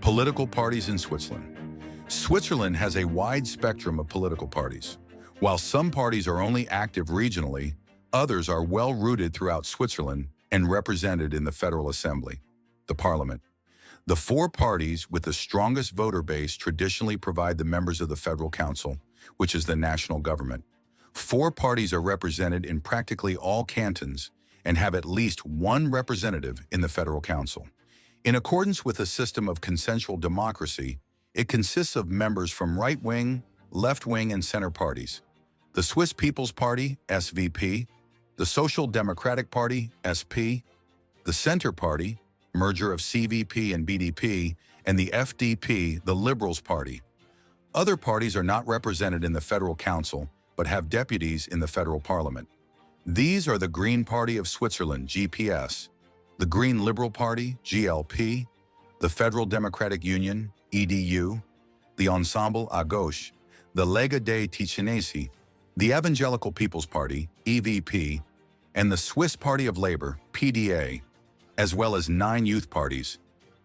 Political parties in Switzerland. Switzerland has a wide spectrum of political parties. While some parties are only active regionally, others are well-rooted throughout Switzerland and represented in the Federal Assembly, the Parliament. The four parties with the strongest voter base traditionally provide the members of the Federal Council, which is the national government. Four parties are represented in practically all cantons and have at least one representative in the Federal Council. In accordance with a system of consensual democracy, it consists of members from right-wing, left-wing, and center parties. The Swiss People's Party, SVP, the Social Democratic Party, SP, the Center Party, merger of CVP and BDP, and the FDP, the Liberals Party. Other parties are not represented in the Federal Council, but have deputies in the Federal Parliament. These are the Green Party of Switzerland, GPS, the Green Liberal Party, GLP, the Federal Democratic Union, EDU, the Ensemble à Gauche, the Lega des Ticinesi, the Evangelical People's Party, EVP, and the Swiss Party of Labor, PDA, as well as 9 youth parties,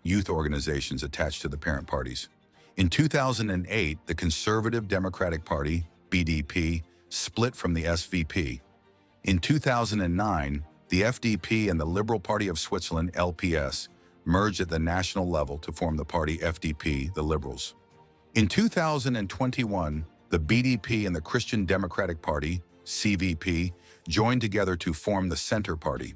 youth organizations attached to the parent parties. In 2008, the Conservative Democratic Party, BDP, split from the SVP. In 2009, the FDP and the Liberal Party of Switzerland, LPS, merged at the national level to form the party FDP, the Liberals. In 2021, the BDP and the Christian Democratic Party, CVP, joined together to form the Center Party.